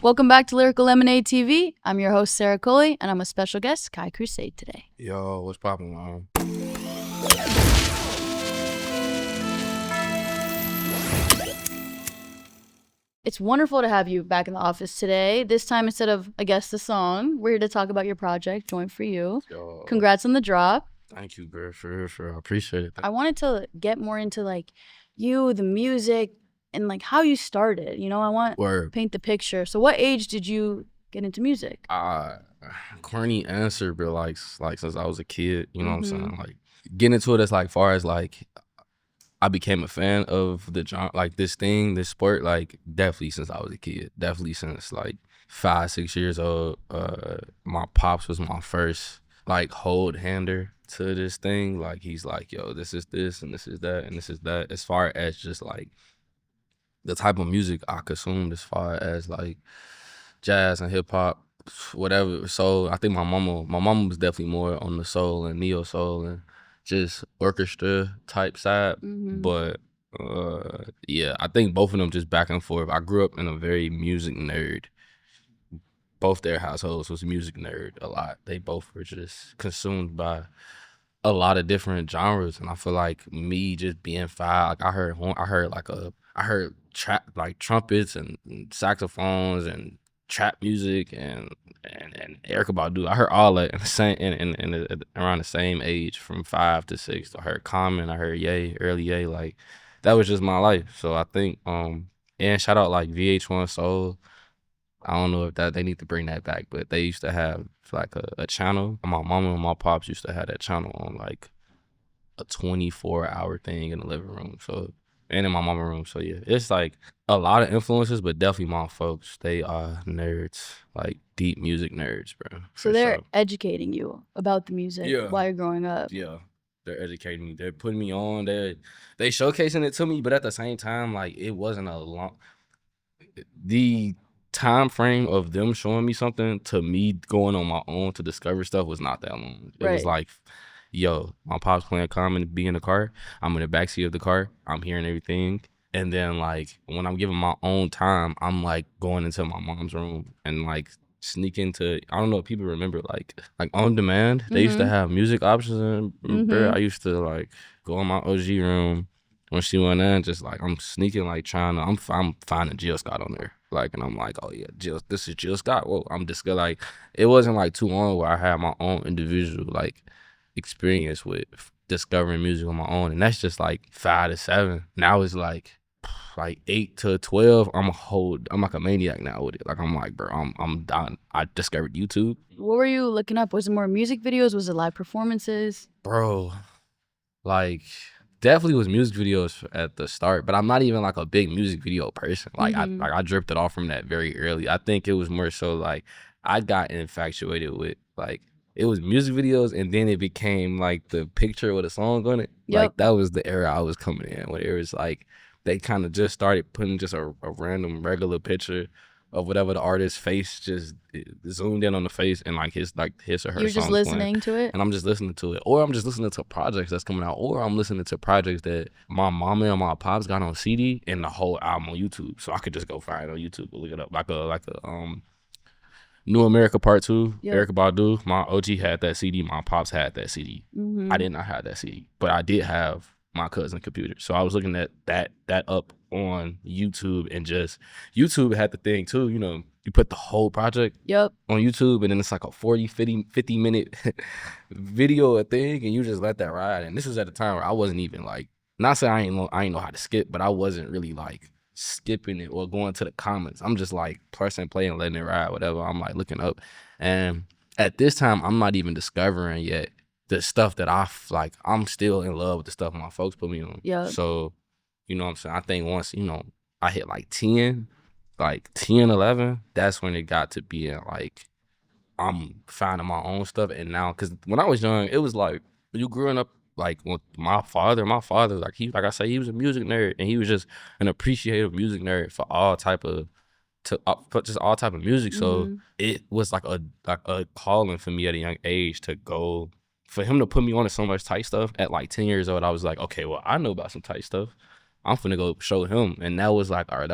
Welcome back to Lyrical Lemonade TV. I'm your host, Sara Kolli, and I'm a special guest, Kaicrewsade, today. Yo, what's poppin', man? It's wonderful to have you back in the office today. This time, instead of a guest the song, we're here to talk about your project, Joint4u. Yo, Congrats on the drop. thank you, bro. For I appreciate it. I wanted to get more into like you, the music, and like how you started. You know, I want to paint the picture. So what age did you get into music? Corny answer, but like since I was a kid, you know what I'm saying? Like getting into it as like far as like I became a fan of the genre, like this sport, like definitely since I was a kid. Definitely since like 5-6 years old. My pops was my first like hold hander to this thing. Like he's like, yo, this is this and this is that and this is that. As far as just like the type of music I consumed, as far as like jazz and hip hop, whatever. So I think my mama was definitely more on the soul and neo soul and just orchestra type side. But yeah, I think both of them just back and forth. I grew up in a very music nerd. Both their households was music nerd a lot. They both were just consumed by a lot of different genres, and I feel like me just being like I heard trap, like trumpets and saxophones and trap music and Erykah Badu. I heard all that in the same around the same age from 5 to 6. I heard Common, I heard early Ye. Like that was just my life. So I think and shout out like VH1 Soul. I don't know if they need to bring that back, but they used to have like a channel. My mama and my pops used to have that channel on like a 24-hour thing in the living room. So, and in my mama room. So yeah, it's like a lot of influences, but definitely my folks, they are nerds, like deep music nerds, bro. So they're educating you about the music while you're growing up. Yeah. They're educating me. They're putting me on. They showcasing it to me, but at the same time, like it wasn't a long. The time frame of them showing me something to me going on my own to discover stuff was not that long. It was like, yo, my pop's playing Common, be in the car. I'm in the backseat of the car. I'm hearing everything. And then like when I'm giving my own time, I'm like going into my mom's room and like sneak into, I don't know if people remember like on demand, they used to have music options and I used to like go in my OG room when she went in, just like I'm sneaking, like trying to, I'm finding Jill Scott on there. Like, and I'm like, oh yeah, this is Jill Scott. Whoa, I'm just like, it wasn't like too long where I had my own individual like experience with discovering music on my own, and that's just like 5 to 7. Now it's like 8 to 12. I'm like a maniac now with it. Like I'm like, bro, I'm done. I discovered YouTube. What were you looking up? Was it more music videos? Was it live performances? Bro, like definitely was music videos at the start, but I'm not even like a big music video person. Like I dripped it off from that very early. I think it was more so like I got infatuated with like it was music videos, and then it became like the picture with a song on it. Like that was the era I was coming in, where it was like they kind of just started putting just a random regular picture of whatever the artist's face, just zoomed in on the face, and like his or her. You're just listening to it, and I'm just listening to it, or I'm just listening to projects that's coming out, or I'm listening to projects that my mama and my pops got on CD and the whole album on YouTube, so I could just go find it on YouTube and look it up, like a New America Part 2, Erykah Badu. My OG had that CD, my pops had that CD. I did not have that CD, but I did have my cousin's computer, so I was looking at that up on YouTube, and just YouTube had the thing too, you know, you put the whole project on YouTube, and then it's like a 50 minute video a thing, and you just let that ride. And this was at a time where I wasn't even like, not saying I ain't know how to skip, but I wasn't really like skipping it or going to the comments. I'm just like pressing play and letting it ride, whatever. I'm like looking up, and at this time I'm not even discovering yet the stuff that I'm still in love with the stuff my folks put me on. So you know what I'm saying? I think once, you know, I hit like 10, 11, that's when it got to be like, I'm finding my own stuff. And now, because when I was young, it was like, you growing up, like with my father, like I say, he was a music nerd, and he was just an appreciative music nerd for all type of music. So it was like a calling for me at a young age to go, for him to put me on to so much tight stuff at like 10 years old. I was like, okay, well, I know about some tight stuff. I'm finna go show him. And that was like our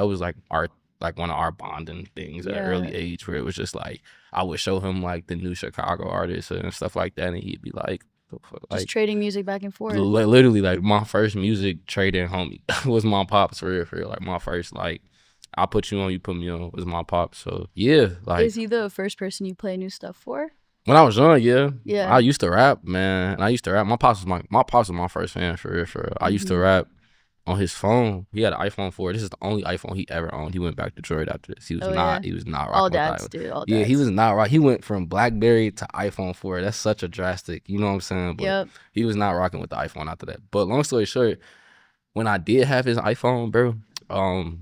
like one of our bonding things at an early age, where it was just like I would show him like the new Chicago artists and stuff like that, and he'd be like, just trading music back and forth. Literally, like my first music trading homie was my pops, for real. Like my first, like, I put you on, you put me on, was my pops. So yeah, like, is he the first person you play new stuff for? When I was young, yeah. I Yeah. used to rap, man. And I used to rap. My pops was my first fan, for real, for real. I used to rap on his phone. He had an iPhone 4. This is the only iPhone he ever owned. He went back to Detroit after this. He was not rocking all with dads iPhone. do. All Yeah, dads. he was not right. He went from BlackBerry to iPhone 4. That's such a drastic, you know what I'm saying? But he was not rocking with the iPhone after that. But long story short, when I did have his iPhone, bro,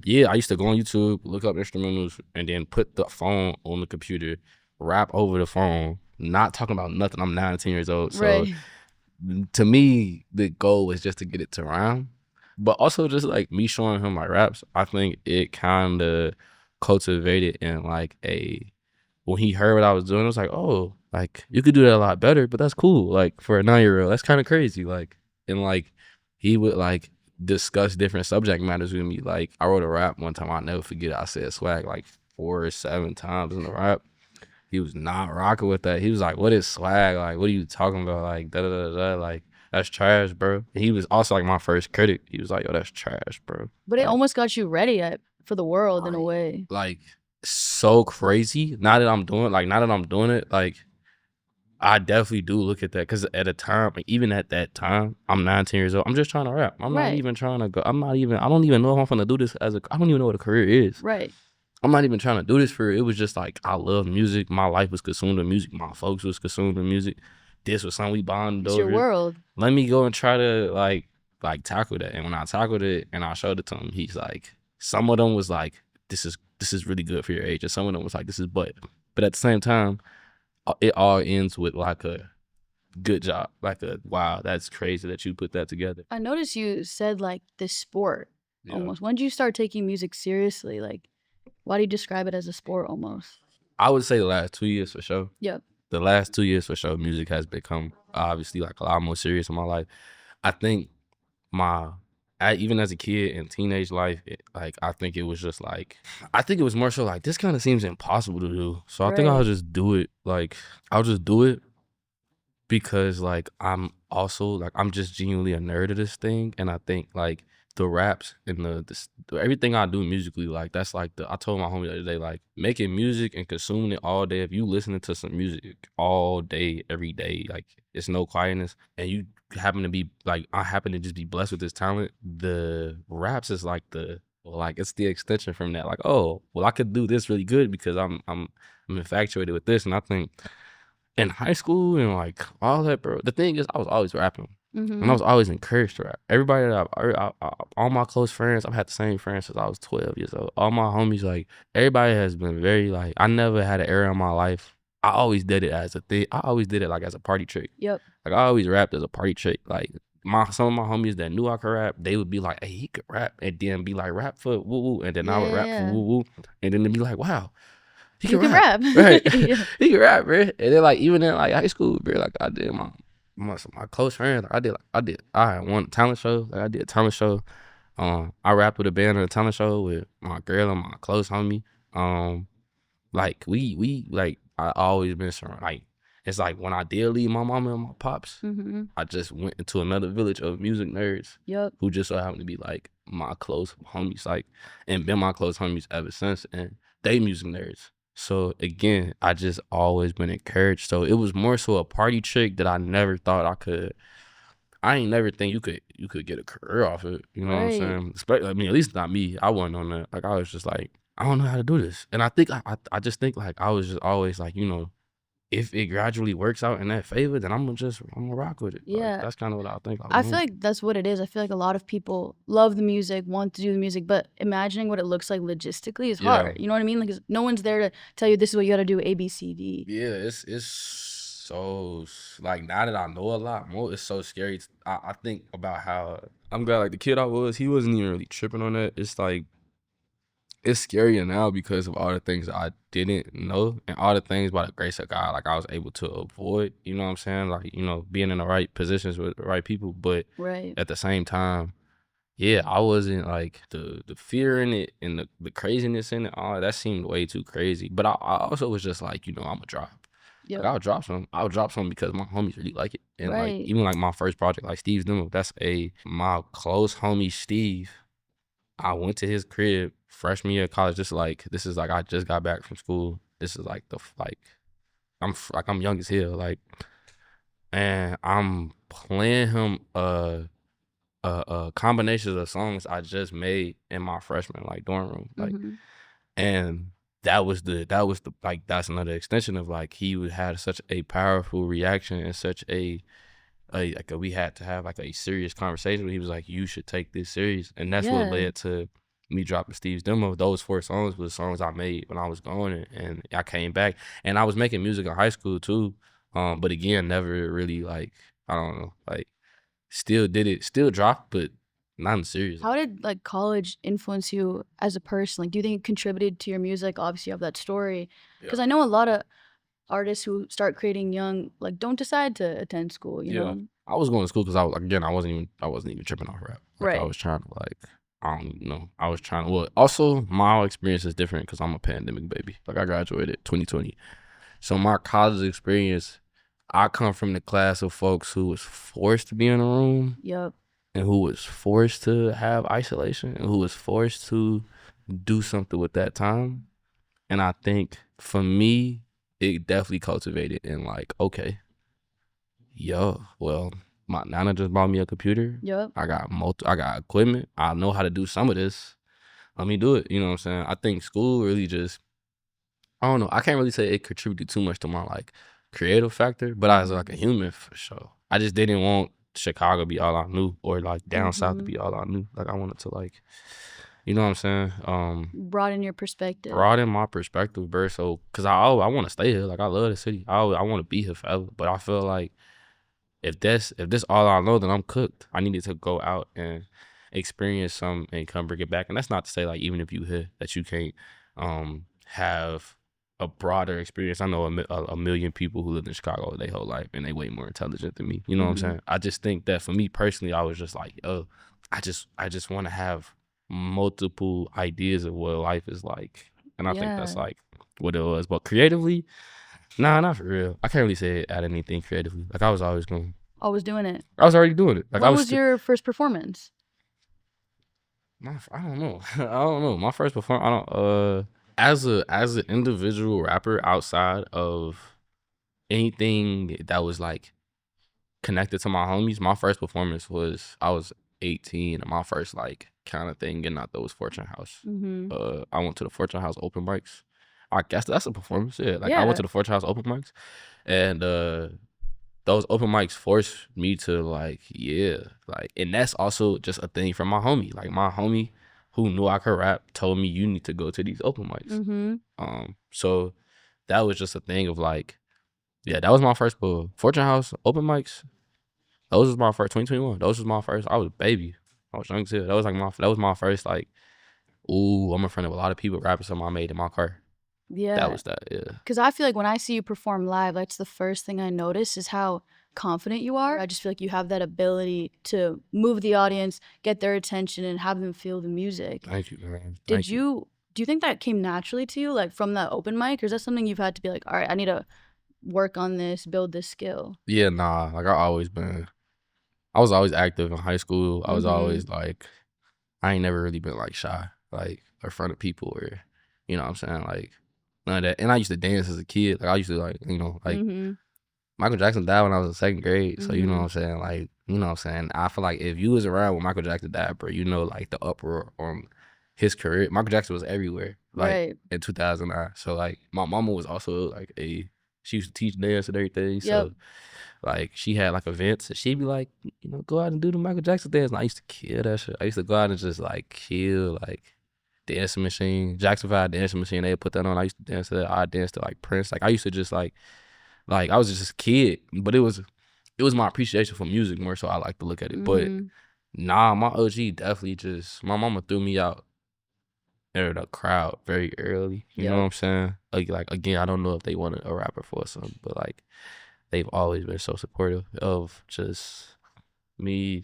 yeah, I used to go on YouTube, look up instrumentals, and then put the phone on the computer, rap over the phone, not talking about nothing. I'm 19 years old. So to me, the goal was just to get it to rhyme. But also just like me showing him my raps, I think it kind of cultivated in like when he heard what I was doing, it was like, oh, like you could do that a lot better, but that's cool. Like for a 9-year-old, that's kind of crazy. Like, and like he would like discuss different subject matters with me. Like I wrote a rap one time, I'll never forget it. I said swag like 4 or 7 times in the rap. He was not rocking with that. He was like, what is swag? Like, what are you talking about? Like, da-da-da-da. Like, that's trash, bro. And he was also like my first critic. He was like, yo, that's trash, bro. But it almost got you ready for the world in a way. Like, so crazy. Now that I'm doing it, like, I definitely do look at that. Because at a time, like, even at that time, I'm 19 years old. I'm just trying to rap. I'm not even trying to go. I don't even know if I'm going to do this I don't even know what a career is. Right. I'm not even trying to do this for it. It was just like, I love music. My life was consumed with music. My folks was consumed with music. This was something we bonded over. It's your world. Let me go and try to like tackle that. And when I tackled it and I showed it to him, he's like, some of them was like, this is really good for your age. And some of them was like, this is but at the same time, it all ends with like a good job. Like wow, that's crazy that you put that together. I noticed you said like this sport almost. When did you start taking music seriously? Like, why do you describe it as a sport almost? I would say the last 2 years for sure. Yep. The last 2 years for sure, music has become obviously like a lot more serious in my life. I think even as a kid in teenage life, I think it was just like, I think it was more so like, this kind of seems impossible to do. So I think I'll just do it. Like, I'll just do it because like, I'm just genuinely a nerd of this thing. And I think like, the raps and everything I do musically, like that's like I told my homie the other day, like making music and consuming it all day. If you listening to some music all day, every day, like it's no quietness, and you happen to be like, I happen to just be blessed with this talent, the raps is like it's the extension from that. Like, oh, well, I could do this really good because I'm infatuated with this. And I think in high school and like all that, bro, the thing is I was always rapping. And I was always encouraged to rap. Everybody all my close friends, I've had the same friends since I was 12 years old. All my homies, like everybody has been very like, I never had an era in my life. I always did it as a thing. I always did it like as a party trick. Yep. Like I always rapped as a party trick. Like some of my homies that knew I could rap, they would be like, hey, he could rap. And then be like, rap for woo woo. And then I would rap for woo woo. And then they'd be like, wow. He can rap. Right. He can rap, bro. And then like even in like high school, bro, like I did my close friends, like I had one talent show, like I did a talent show. I rapped with a band at a talent show with my girl and my close homie. Like we like I always been surrounded. Like it's like when I did leave my mama and my pops, I just went into another village of music nerds. Yep. Who just so happened to be like my close homies, like, and been my close homies ever since, and they music nerds. So again, I just always been encouraged. So it was more so a party trick that I never thought I could. I ain't never think you could get a career off it. You know what I'm saying? Especially, I mean, at least not me. I wasn't on that. Like I was just like, I don't know how to do this. And I think I just think like I was just always like, you know, if it gradually works out in that favor, then I'm gonna rock with it. Yeah. Like, that's kind of what I think. I feel like that's what it is. I feel like a lot of people love the music, want to do the music, but imagining what it looks like logistically is hard. You know what I mean? Like, no one's there to tell you this is what you got to do, A, B, C, D. Yeah, it's so, like, now that I know a lot more, it's so scary. I think about how, I'm glad, like, the kid I was, he wasn't even really tripping on that. It's like, it's scarier now because of all the things I didn't know and all the things by the grace of God, like I was able to avoid, you know what I'm saying? Like, you know, being in the right positions with the right people. But at the same time, Yeah, I wasn't like the fear in it and the craziness in it. All that seemed way too crazy. But I also was just like, I'm a drop. Like Yep. I'll drop some. I'll drop some because my homies really like it. And like Right. even like my first project, like Steve's demo, my close homie Steve. I went to his crib freshman year of college. This is like I just got back from school. This is like I'm young as hell. Like, and I'm playing him combinations of songs I just made in my freshman like dorm room. Like, Mm-hmm. and that was the like that's another extension of like he would had such a powerful reaction and such we had to have like a serious conversation where he was like, you should take this serious. And that's what Yeah. led to me dropping Steve's demo. Those 4 songs was songs I made when I was going, and I came back and I was making music in high school too. But again, never really like, I don't know, like still did it, still dropped, but not in serious. How did like college influence you as a person? Like, do you think it contributed to your music? Obviously, you have that story. Because I know a lot of artists who start creating young, like, don't decide to attend school. You know? I was going to school because I wasn't even tripping off rap. Like I was trying to like, I don't even know. I was trying to, well, also my experience is different because I'm a pandemic baby. Like I graduated 2020. So my college experience, I come from the class of folks who was forced to be in a room. Yep. And who was forced to have isolation and who was forced to do something with that time. And I think for me, it definitely cultivated in like, okay, well, my nana just bought me a computer. Yep. I got equipment. I know how to do some of this. Let me do it. You know what I'm saying? I think school really just, I don't know. I can't really say it contributed too much to my like creative factor, but as like a human for sure. I just didn't want Chicago to be all I knew or like down south to be all I knew. Like I wanted to like, you know what I'm saying? Broaden your perspective. Broaden my perspective, bro. So, cause I want to stay here. Like I love the city. I want to be here forever. But I feel like if this all I know, then I'm cooked. I needed to go out and experience some and come bring it back. And that's not to say like even if you here that you can't have a broader experience. I know a million people who live in Chicago their whole life and they way more intelligent than me. You know what I'm saying? I just think that for me personally, I was just like, oh, I just want to have multiple ideas of what life is like. And I think that's like what it was. But creatively, nah, not for real. I can't really say it at anything creatively. Like I was always doing it. I was already doing it. Like When was your first performance? I don't know. I don't know. My first performance. I don't. As an individual rapper outside of anything that was like connected to my homies, my first performance was I was 18 and my first like kind of thing getting out there was Fortune House. I went to the Fortune House open mics. I guess that's a performance. Yeah. Like I went to the Fortune House open mics and those open mics forced me to like, and that's also just a thing from my homie. Like my homie who knew I could rap told me you need to go to these open mics. So that was just a thing of like, that was my first Fortune House open mics. Those was my first 2021. Those was my first. I was a baby. I was young as hell. That was my first like, ooh, I'm in front of a lot of people rapping something I made in my car. Yeah. That was that, yeah. Because I feel like when I see you perform live, that's the first thing I notice is how confident you are. I just feel like you have that ability to move the audience, get their attention, and have them feel the music. Thank you, man. Do you think that came naturally to you, like from that open mic, or is that something you've had to be like, all right, I need to work on this, build this skill? Yeah, nah. Like I was always active in high school. I was always like, I ain't never really been like shy, like in front of people or, you know what I'm saying? Like none of that. And I used to dance as a kid. Like I used to like, like Michael Jackson died when I was in second grade. So you know what I'm saying? Like, you know what I'm saying? I feel like if you was around when Michael Jackson died, bro, like the uproar on his career. Michael Jackson was everywhere. Like in 2009. So like my mama was also like she used to teach dance and everything. So like she had like events and she'd be like, go out and do the Michael Jackson dance. And I used to kill that shit. I used to go out and just like kill like dancing machine, Jackson 5 dancing machine. They put that on. I used to dance to that. I danced to like Prince. Like I used to just like I was just a kid, but it was my appreciation for music more so I like to look at it. But nah, my OG definitely just, my mama threw me out in the crowd very early. You know what I'm saying? Like again, I don't know if they wanted a rapper for something, but like they've always been so supportive of just me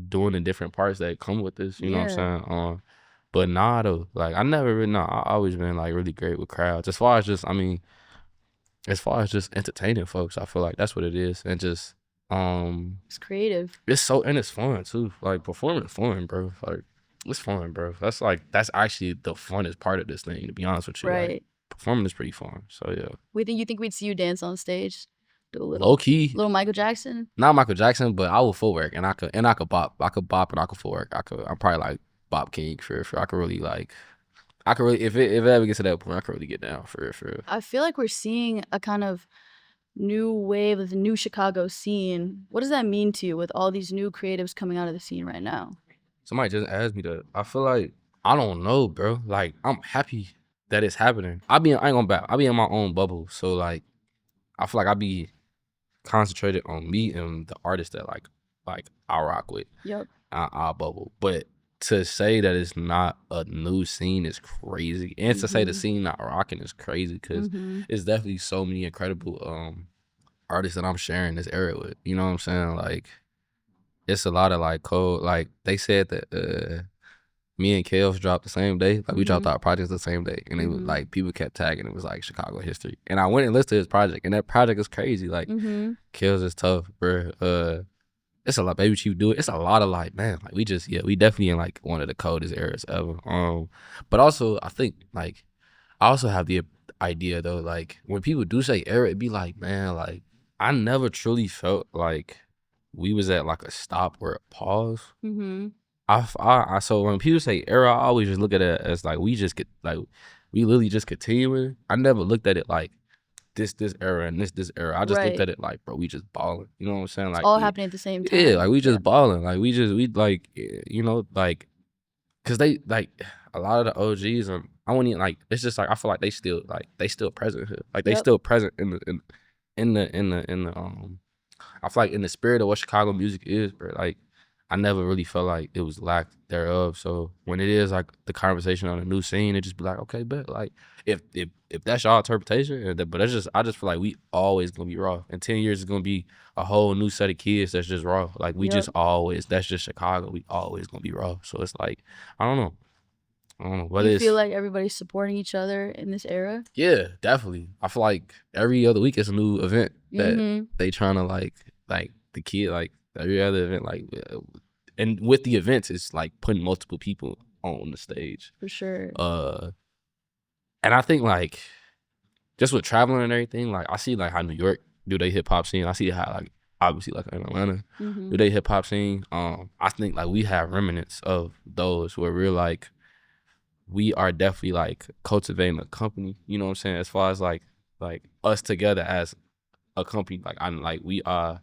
doing the different parts that come with this, you know what Yeah. I'm saying? But nah though, like I never really I always been like really great with crowds. As far as just entertaining folks, I feel like that's what it is. And just It's creative. and it's fun too. Like performing fun, bro. Like it's fun, bro. That's actually the funnest part of this thing, to be honest with you. Like Right. performing is pretty fun. So yeah. You think we'd see you dance on stage? Do a Low key, little Michael Jackson? not Michael Jackson, but I will footwork and I could bop. I could bop and I could footwork. I'm probably like Bop King for sure. I could really if it ever gets to that point, I could really get down for real. I feel like we're seeing a kind of new wave of the new Chicago scene. What does that mean to you with all these new creatives coming out of the scene right now? Somebody just asked me that. I feel like I don't know, bro. Like I'm happy that it's happening. I ain't gonna back. I be in my own bubble, so like I feel like I be concentrated on me and the artists that like I rock with. Yep. Our bubble, but to say that it's not a new scene is crazy, and to say the scene not rocking is crazy because it's definitely so many incredible artists that I'm sharing this era with. You know what I'm saying? Like it's a lot of like cold. Like they said that me and Kels dropped the same day. Like we dropped our projects the same day, and it was like people kept tagging. It was like Chicago history, and I went and listened to his project, and that project is crazy. Like Kels is tough, bro. It's a lot, Baby Chief do it. It's a lot of like, man, like we definitely in like one of the coldest eras ever. But also I think like I also have the idea though, like when people do say era, it'd be like, man, like I never truly felt like we was at like a stop or a pause. So when people say era, I always just look at it as like we literally just continuing. I never looked at it like this era and this era. I just looked at it like, bro, we just balling. You know what I'm saying? Like all happening at the same time. Yeah, like we just balling. Like we like, you know, like, cause they like a lot of the OGs and I wouldn't even like. It's just like I feel like they still present here. Like they still present in the I feel like in the spirit of what Chicago music is, bro. Like I never really felt like it was lack thereof. So when it is like the conversation on a new scene, it just be like, okay, but like if that's y'all interpretation, but I just feel like we always gonna be raw. In 10 years, it's gonna be a whole new set of kids that's just raw. Like we just always, that's just Chicago. We always gonna be raw. So it's like I don't know. Do you feel like everybody's supporting each other in this era? Yeah, definitely. I feel like every other week is a new event that they trying to like the kid like every other event like and with the events it's like putting multiple people on the stage for sure. And I think like just with traveling and everything, like I see like how New York do they hip hop scene. I see how like obviously like in Atlanta do they hip hop scene. I think like we have remnants of those where we're like we are definitely like cultivating a company, you know what I'm saying, as far as like us together as a company. Like I'm like we are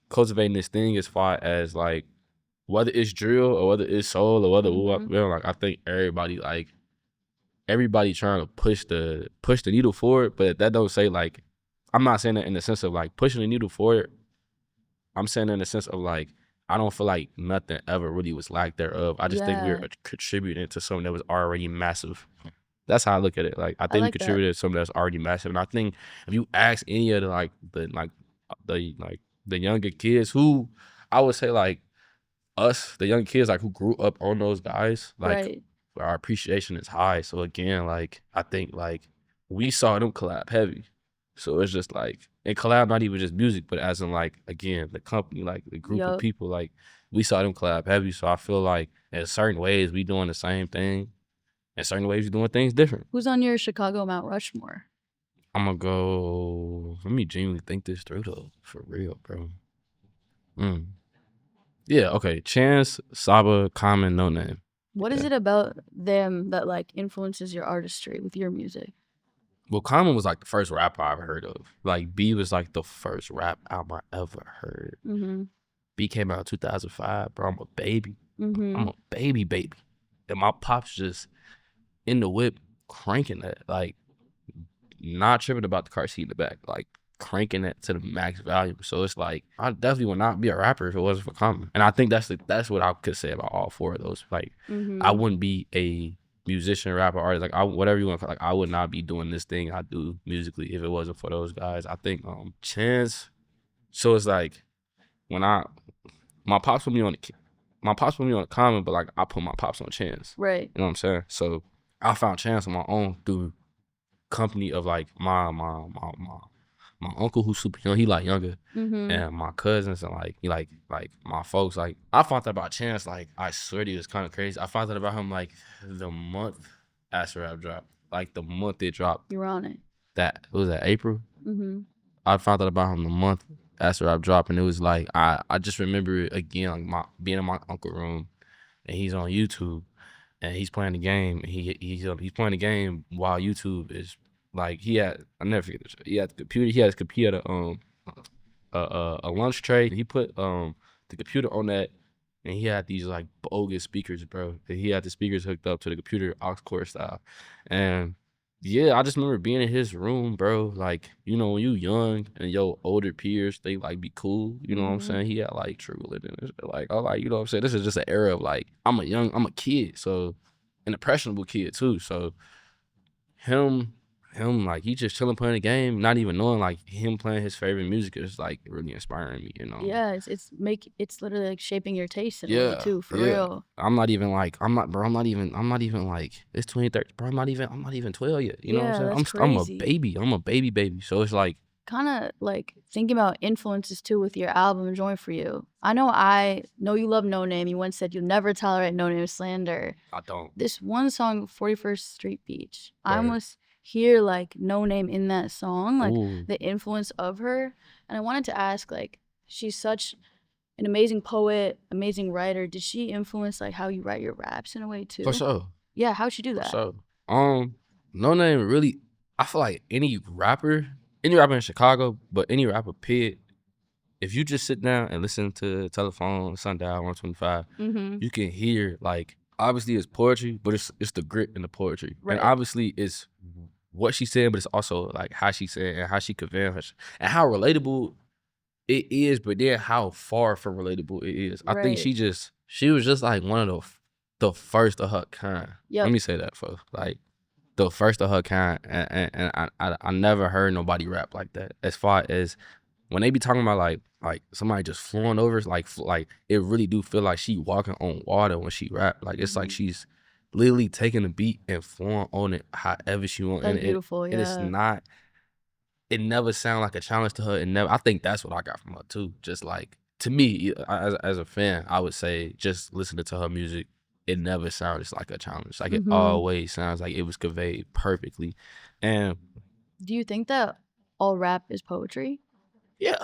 cultivating this thing as far as like whether it's drill or whether it's soul or whether like I think everybody trying to push the needle forward, but that don't say like I'm not saying that in the sense of like pushing the needle forward. I'm saying in the sense of like I don't feel like nothing ever really was lack thereof. I just think we're contributing to something that was already massive. That's how I look at it. Like I think we contributed to something that's already massive, and I think if you ask any of the younger kids who I would say like us, the young kids like who grew up on those guys, like our appreciation is high. So again, like I think like we saw them collab heavy. So it's just like and collab not even just music, but as in like again, the company, like the group of people, like we saw them collab heavy. So I feel like in certain ways we doing the same thing. In certain ways we doing things different. Who's on your Chicago Mount Rushmore? I'm gonna go. Let me genuinely think this through though, for real, bro. Yeah, okay. Chance, Saba, Common, No Name. What is it about them that like influences your artistry with your music? Well, Common was like the first rapper I ever heard of. Like B was like the first rap album I ever heard. B came out in 2005, bro. I'm a baby. I'm a baby. And my pops just in the whip cranking that, like not tripping about the car seat in the back, like cranking that to the max volume. So it's like I definitely would not be a rapper if it wasn't for Common. And I think that's what I could say about all four of those. Like I wouldn't be a musician, rapper, artist, like whatever you want to call, like I would not be doing this thing I do musically if it wasn't for those guys. I think Chance. So it's like when my pops put me on the common, but like I put my pops on Chance. Right. You know what I'm saying? So I found Chance on my own through company of like my uncle who's super young. He like younger, and my cousins and like my folks. Like I found out about Chance. Like I swear to you, it's kind of crazy. I found out about him like the month Acid Rap dropped. Like the month it dropped. You were on it. That was that April. I found out about him the month Acid Rap dropped, and it was like I just remember it again, like being in my uncle's room, and he's on YouTube, and he's playing the game, and he's playing the game while YouTube is like I never forget this. He had the computer. He had his computer a lunch tray. He put the computer on that, and he had these like bogus speakers, bro. He had the speakers hooked up to the computer aux cord style, and yeah, I just remember being in his room, bro. Like, you know, when you young and your older peers, they like be cool. You know what I'm saying? He had like True in it. Like, oh, like, you know what I'm saying? This is just an era of like, I'm a kid, so an impressionable kid too. So him like he just chilling playing the game, not even knowing like him playing his favorite music is like really inspiring me, you know. Yeah, it's literally like shaping your taste in a way too, for real. I'm not even like I'm not like it's 2030, bro. I'm not even 12 yet. You know what I'm saying? That's I'm a crazy. baby. I'm a baby. So it's like kind of like thinking about influences too with your album Joint4u. I know you love No Name. You once said you'll never tolerate No Name slander. I don't. This one song, 41st Street Beach, I almost hear like No Name in that song, like the influence of her. And I wanted to ask, like, she's such an amazing poet, amazing writer. Did she influence like how you write your raps in a way too? For sure. Yeah, how'd she do that? For sure. No Name really, I feel like any rapper in Chicago, but any rapper period, if you just sit down and listen to Telephone, Sundial 125, you can hear like obviously it's poetry, but it's the grit in the poetry. Right. And obviously it's what she said, but it's also like how she said and how she conveyed her and how relatable it is, but then how far from relatable it is. I think she was just like one of the first of her kind. Let me say that, folks. Like the first of her kind, and I never heard nobody rap like that. As far as when they be talking about like somebody just flowing over, like it really do feel like she walking on water when she rap. Like it's like she's literally taking the beat and flowing on it however she want. That's beautiful, and it's not. It never sound like a challenge to her. I think that's what I got from her too. Just like to me, as a fan, I would say just listening to her music, it never sounds like a challenge. Like it always sounds like it was conveyed perfectly. And do you think that all rap is poetry? Yeah,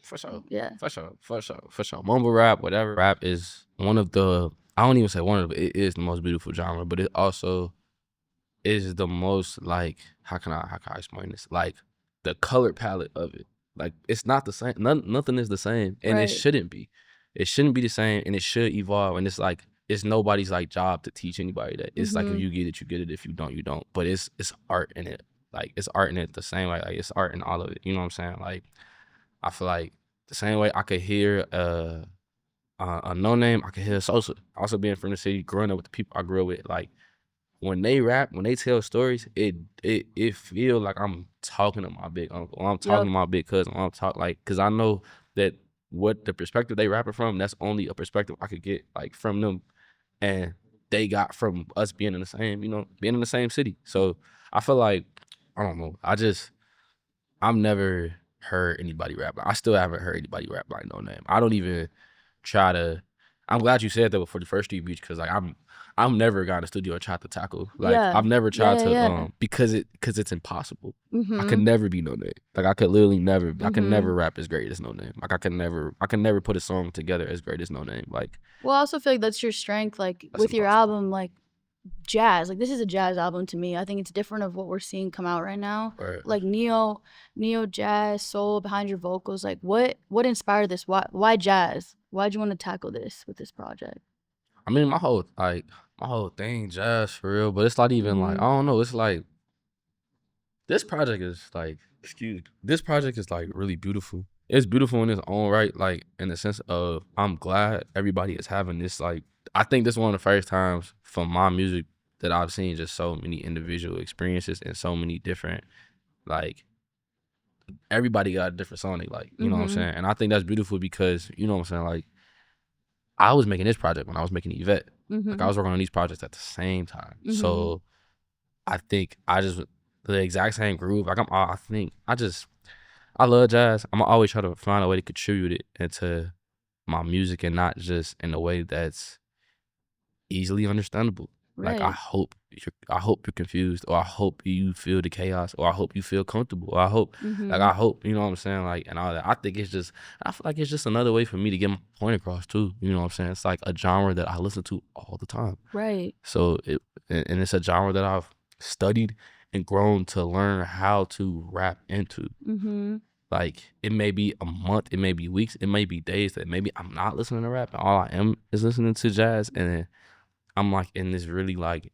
for sure. Yeah. For sure. Mumble rap, whatever. Rap is one of the, I don't even say one of the, it is the most beautiful genre, but it also is the most like, how can I explain this? Like the color palette of it. Like it's not the same. Nothing is the same. And it shouldn't be. It shouldn't be the same, and it should evolve. And it's like, it's nobody's like job to teach anybody that. It's like if you get it, you get it. If you don't, you don't. But it's art in it. Like it's art in it the same way. Like it's art in all of it. You know what I'm saying? Like I feel like the same way I could hear a No Name, I could hear Sosa. Also being from the city, growing up with the people I grew up with, like when they rap, when they tell stories, it feel like I'm talking to my big uncle, or I'm talking to my big cousin, or I'm talking like, cause I know that what the perspective they rapping from, that's only a perspective I could get like from them, and they got from us being in the same, being in the same city. So I feel like, I don't know, I've never heard anybody rap. I still haven't heard anybody rap like No Name. I don't even try to. I'm glad you said that for the first 3 beats, because like I'm never got in the studio and tried to tackle. Like I've never tried to because it's impossible. I could never be No Name. Like I could literally never. I could never rap as great as No Name. Like I can never put a song together as great as No Name. Like, well, I also feel like that's your strength. Like with your album, like jazz, like this is a jazz album to me. I think it's different of what we're seeing come out right now. Like neo jazz, soul behind your vocals. Like what inspired this? Why jazz? Why'd you want to tackle this with this project? I mean, my whole thing jazz for real, but it's not even like, I don't know. It's like this project is like, this project is like really beautiful. It's beautiful in its own right, like in the sense of I'm glad everybody is having this. Like I think this is one of the first times for my music that I've seen just so many individual experiences and so many different, like everybody got a different song they like, you know what I'm saying? And I think that's beautiful because, you know what I'm saying, like I was making this project when I was making Yvette. Like I Mhm. was working on these projects at the same time. Mhm. So I think I just the exact same groove. Like I love jazz. I'm always try to find a way to contribute it into my music and not just in a way that's easily understandable. Like Right. I hope you're confused, or I hope you feel the chaos, or I hope you feel comfortable, or Mhm. I hope, you know what I'm saying, like, and all that. I feel like it's just another way for me to get my point across too. You know what I'm saying? It's like a genre that I listen to all the time. Right. So and it's a genre that I've studied and grown to learn how to rap into. Mhm. Like it may be a month, it may be weeks, it may be days that maybe I'm not listening to rap and all I am is listening to jazz, and then I'm like in this really like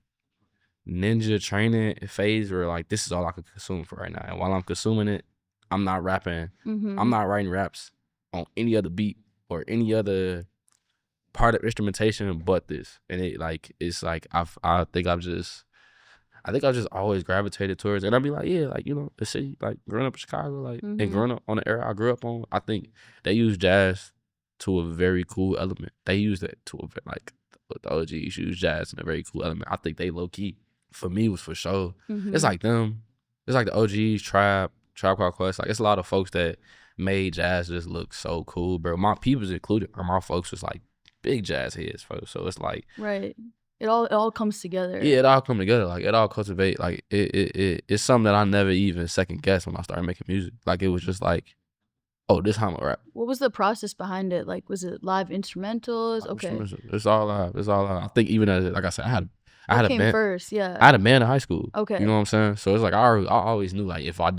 ninja training phase where like this is all I can consume for right now. And while I'm consuming it, I'm not rapping. I'm Mhm. not writing raps on any other beat or any other part of instrumentation but this. And it's like I think I've just always gravitated towards it. And I'd be like, yeah, like, you know, the city, like growing up in Chicago, like and Mhm. growing up on the era I grew up on, I think they use jazz to a very cool element. They use it to a like the OGs use jazz in a very cool element. I think they low key for me was for sure. It's Mhm. like them. It's like the OGs, Trap Called Quest. Like it's a lot of folks that made jazz just look so cool, bro. My peoples included, or my folks was like big jazz heads, folks. So it's like Right. It all comes together. yeah, it all come together. Like it all cultivate. Like it's something that I never even second guessed when I started making music. Like it was just like, oh, this how I'm gonna rap. What was the process behind it? Like, was it live instrumentals? Okay. It's all live. It's all live. I think even as like I said, I What had a came band. first? Yeah. I had a band in high school. You Okay. know what I'm saying? So it's like I always knew like if I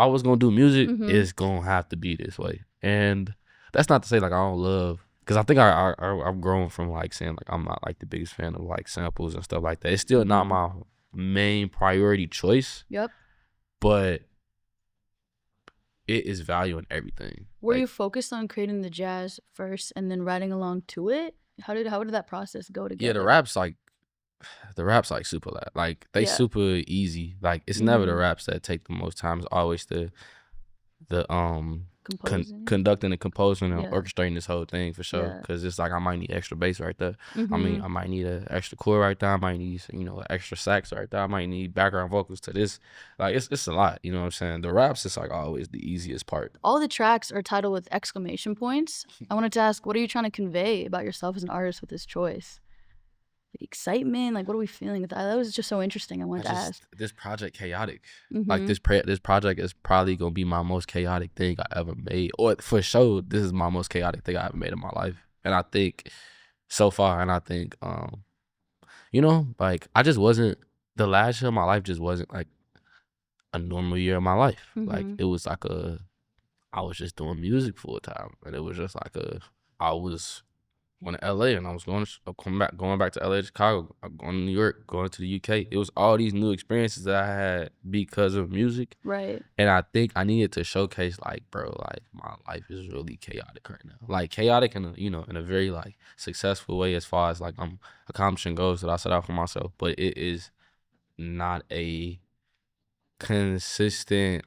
was gonna do music, Mhm. it's gonna have to be this way. And that's not to say like I don't love, because I think I've grown from like saying like I'm not like the biggest fan of like samples and stuff like that. It's still not Mhm. my main priority choice, Yep. but it is value in everything. Were Like you focused on creating the jazz first and then writing along to it? How did that process go yeah, together? the raps like super loud. Like they Yeah. super easy. Like it's never the Mhm. raps that take the most time. It's always the Composing. conducting and composing and Yeah. orchestrating this whole thing for sure. Yeah. Cause it's like I might need extra bass right there. Mhm. I might need an extra chord right there. I might need extra sax right there. I might need background vocals to this. Like it's a lot. You know what I'm saying? The raps is like always the easiest part. All the tracks are titled with exclamation points. I wanted to ask, what are you trying to convey about yourself as an artist with this choice? Like excitement? Like, what are we feeling with that? That was just so interesting. I wanted to ask. This project chaotic. Like Mhm. this project is probably gonna be my most chaotic thing I ever made, or for sure this is my most chaotic thing I ever made in my life. And I think so far, and I think like I just wasn't the last year of my life just wasn't like a normal year of my life. Like Mhm. it was like I was just doing music full time, and it was just like I was going to LA, and I was going back to LA, Chicago, I'm going to New York, going to the UK. It was all these new experiences that I had because of music. Right. And I think I needed to showcase like, bro, like my life is really chaotic right now. Like chaotic in in a very like successful way as far as like I'm accomplishing goals that I set out for myself. But it is not a consistent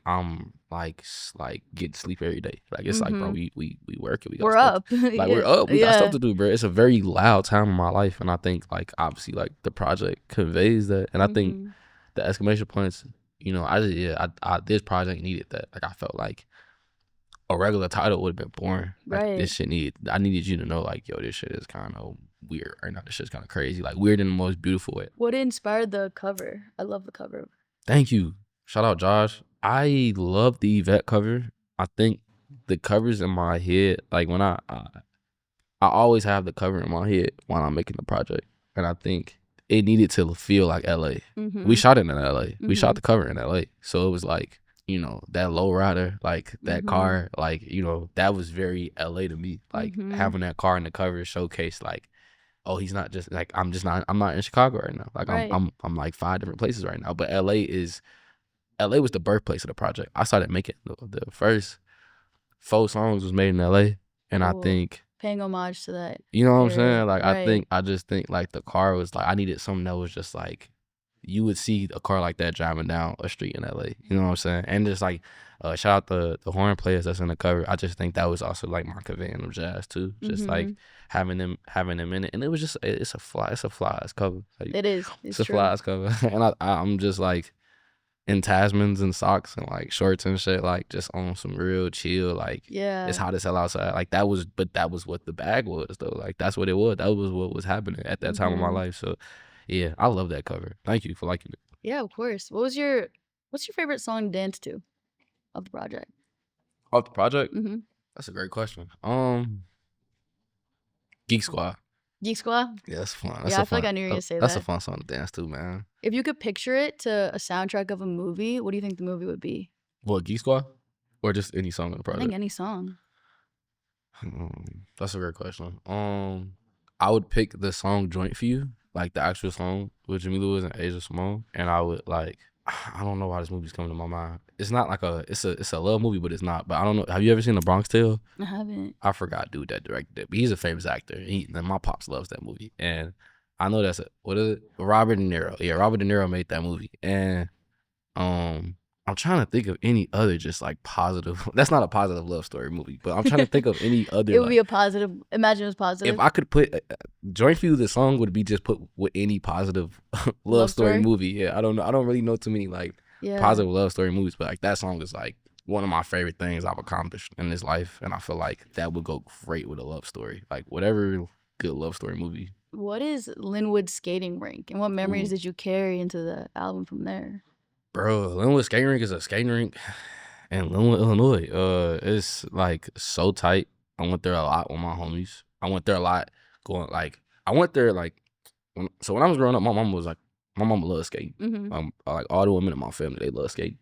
like get sleep every day. Like it's like, bro, Mhm. we work it, we got We're stuff to, up. like we're Yeah. up, we got stuff Yeah. to do, bro. It's a very loud time in my life, and I think like obviously like the project conveys that. And I think Mhm. the exclamation points, this project needed that. Like I felt like a regular title would have been boring. Like Right. I needed you to know like, yo, this shit is kind of weird right now. This shit's kind of crazy, like weird in the most beautiful way. What inspired the cover? I love the cover. Thank you. Shout out Josh. I love the Yvette cover. I think the covers in my head, like when I always have the cover in my head when I'm making the project. And I think it needed to feel like LA. We Mhm. shot it in LA. We shot Mhm. the cover in LA. So it was like, that lowrider, like that Mhm. car, like, that was very LA to me. Like Mhm. having that car in the cover showcase like, oh, he's not just like I'm not in Chicago right now. Like Right. I'm like 5 different places right now. But LA was the birthplace of the project. I started making the first 4 songs was made in LA, and I Cool. think Paying homage to that you know what I'm area. saying. Like Right. I just think like the car was like I needed something that was just like you would see a car like that driving down a street in LA. You know what I'm saying? And just like shout out the horn players that's in the cover. I just think that was also like my conveying of jazz too. Just like having them in it, and it was just it's a fly ass cover. Like, It is. It's a fly ass cover, and I'm just like in Tasmans and socks and like shorts and shit, like just on some real chill, like it's hot as hell outside. Like that was what the bag was though. Like that's what it was. That was what was happening at that time of my life. So yeah, I love that cover. Thank you for liking it. Yeah, of course. What's your favorite song to dance to of the project? Off the project? That's a great question. Geek Squad. Geek Squad? Yeah, that's fun. I feel like I knew you were gonna say that's that. a fun song to dance to, man. If you could picture it to a soundtrack of a movie, what do you think the movie would be? What, Geek Squad? Or just any song in the I project? think any song. That's a great question. I would pick the song Joint4u, like the actual song with Jimmy Lewis and Asia Simone, and I would like, I don't know why this movie's coming to my mind. It's not like it's a love movie, but it's not. But I don't know. Have you ever seen The Bronx Tale? I haven't. I forgot dude that directed it, but he's a famous actor. My pops loves that movie, and I know that's what is it? Robert De Niro. Yeah, Robert De Niro made that movie, and I'm trying to think of any other just like positive. That's not a positive love story movie, but I'm trying to think of any other. It would be a positive. Imagine it was positive. If I could put Joint4u, the song would be just put with any positive love story movie. Yeah, I don't know. I don't really know too many like positive love story movies, but like that song is like one of my favorite things I've accomplished in this life, and I feel like that would go great with a love story. Like whatever good love story movie. What is Lynwood skating rink, and what memories did you carry into the album from there? Bro, Lynwood skating rink is a skating rink in Lynwood, Illinois. It's like so tight. I went there a lot with my homies. I went there a lot when I was growing up, my mom loved skating. Like all the women in my family, they love skating.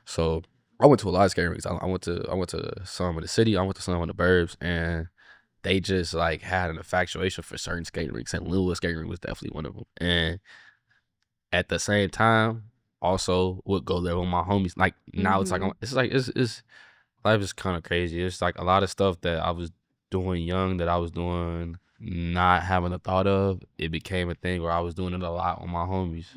So I went to a lot of skating rinks. I went to some in the city. I went to some in the burbs, and they just like had an infatuation for certain skating rinks, and Lynwood skating rink was definitely one of them. And at the same time, also would go there with my homies. Like now it's life is kind of crazy. It's like a lot of stuff that I was doing young that I was doing not having a thought of. It became a thing where I was doing it a lot with my homies.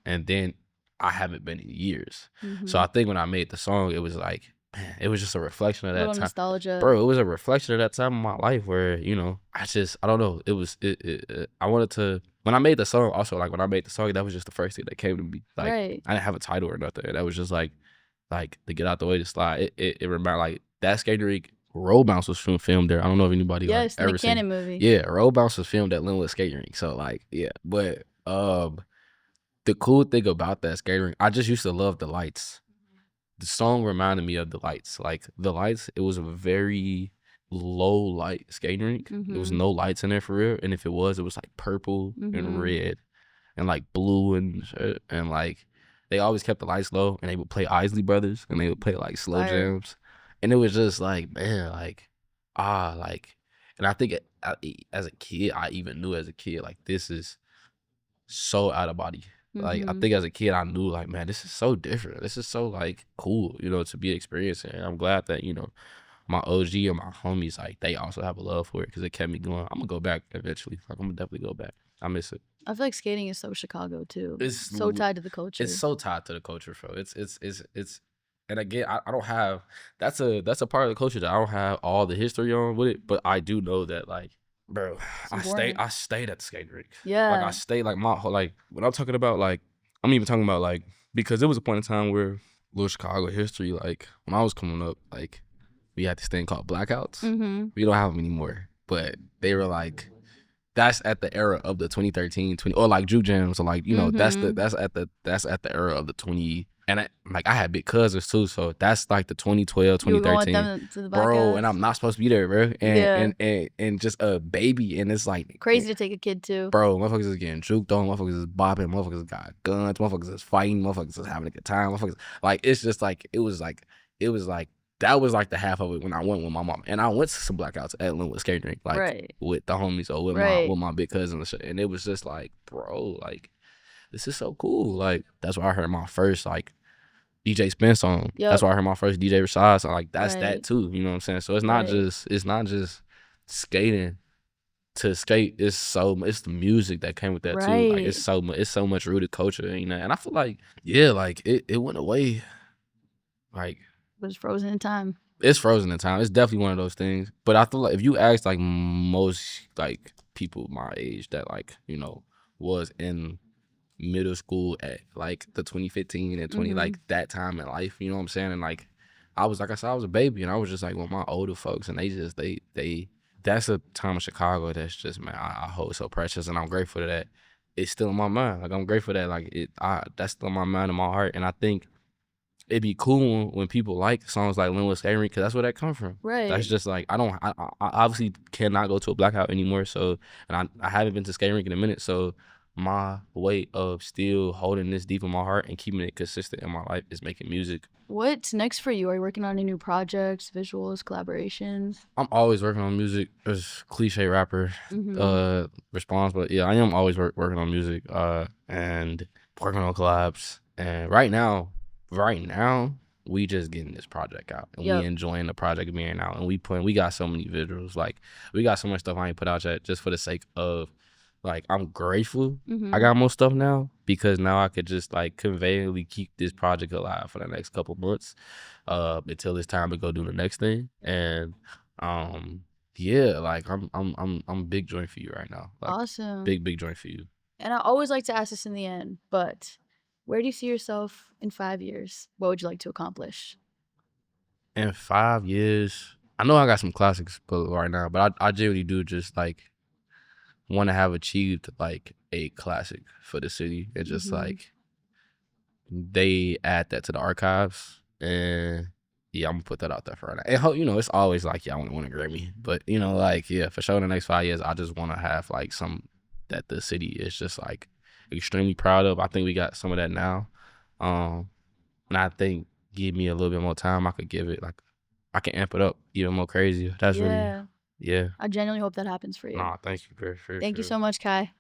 And then I haven't been in years. So I think when I made the song, it was like, man, it was just a reflection of that time. Nostalgia. Bro, it was a reflection of that time of my life where, I don't know. I wanted to, when I made the song, also, like, when I made the song, that was just the first thing that came to me. Like, I didn't have a title or nothing. That was just, like, to get out the way to slide. It reminded, like, that skating rink, Road Bounce was filmed there. I don't know if anybody ever seen the Cannon movie. Yeah, Road Bounce was filmed at Lynwood skating rink. So, like, yeah. But the cool thing about that skating rink, I just used to love the lights. The song reminded me of the lights. Like, the lights, it was a very low light skating rink. There was no lights in there for real, and if it was like purple and red and like blue and shit. And like they always kept the lights low, and they would play Isley Brothers, and they would play like slow jams, and it was just like, man, like and I think as a kid, I even knew as a kid, like, this is so out of body. Like, I think as a kid, I knew, like, man, this is so different. This is so, like, cool, to be experiencing. And I'm glad that, my OG and my homies, like, they also have a love for it because it kept me going. I'm going to go back eventually. Like, I'm going to definitely go back. I miss it. I feel like skating is so Chicago, too. It's so tied to the culture. It's so tied to the culture, bro. It's and again, I don't have, that's a part of the culture that I don't have all the history on with it, but I do know that, like, bro, I stayed at the skating rink. Yeah. Like, I stayed, like, my whole, like, when I'm talking about, like, I'm even talking about, like, because there was a point in time where little Chicago history, like, when I was coming up, like, we had this thing called blackouts. We don't have them anymore, but they were, like, that's at the era of the 2013, or like juke jams, or like, that's at the era of the 20. And I had big cousins too, so that's like the 2012, 2013, to the bro. And I'm not supposed to be there, bro. And just a baby, and it's like crazy to take a kid too, bro. Motherfuckers is getting juked on, motherfuckers is bopping, motherfuckers got guns, motherfuckers is fighting, motherfuckers is having a good time, motherfuckers, like, it's just like it was like that was like the half of it when I went with my mom, and I went to some blackouts at Lynwood skating rink, like with the homies or with my big cousin and shit, and it was just like, bro, like, this is so cool. Like, that's where I heard my first, like, DJ Spin song. That's where I heard my first DJ Rashad song. Like, that's that too. You know what I'm saying? So it's not just skating. to skate, it's the music that came with that too. Like Right. it's so much rooted culture, you know. And I feel like, yeah, like it went away. Like It was frozen in time. it's frozen in time. It's definitely one of those things. But I feel like if you ask like most like people my age that like, you know, was in middle school at like the 2015 and 20 like that time in life, you know what I'm saying? And like I was, like I said, I was a baby and I was just like with my older folks, and they that's a time in Chicago that's just, man, I hold so precious, and I'm grateful to that. It's still in my mind. Like I'm grateful that like that's still in my mind and my heart. And I think it'd be cool when people like songs like Lynwood Skating Rink, because that's where that come from. That's Right. just like I obviously cannot go to a blackout anymore. So, and I haven't been to skating rink in a minute. So my way of still holding this deep in my heart and keeping it consistent in my life is making music. What's next for you? Are you working on any new projects, visuals, collaborations? I'm always working on music. As cliche rapper response, but yeah, I am always working on music and working on collabs. And right now, we just getting this project out, and we Yep. enjoying the project being out, and we got so many visuals. Like we got so much stuff I ain't put out yet, just for the sake of, like, I'm grateful I got more stuff now, because now I could just like conveyingly keep this project alive for the next couple months until it's time to go do the next thing. And yeah, like I'm big Joint4u right now. Like Awesome. big Joint4u. And I always like to ask this in the end, but where do you see yourself in 5 years? What would you like to accomplish? In 5 years, I know I got some classics but right now, but I genuinely do just like want to have achieved like a classic for the city, and just like they add that to the archives. And yeah, I'm gonna put that out there for right now. And you know, it's always like, yeah, I want to win a Grammy, but you know, like, yeah, for sure, in the next 5 years, I just want to have like some that the city is just like extremely proud of. I think we got some of that now, and I think give me a little bit more time, I could give it like I can amp it up even more crazy. That's really, Yeah. yeah. I genuinely hope that happens for you. Nah, thank you, for Thank you sure. so much, Kai.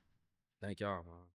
Thank y'all, man.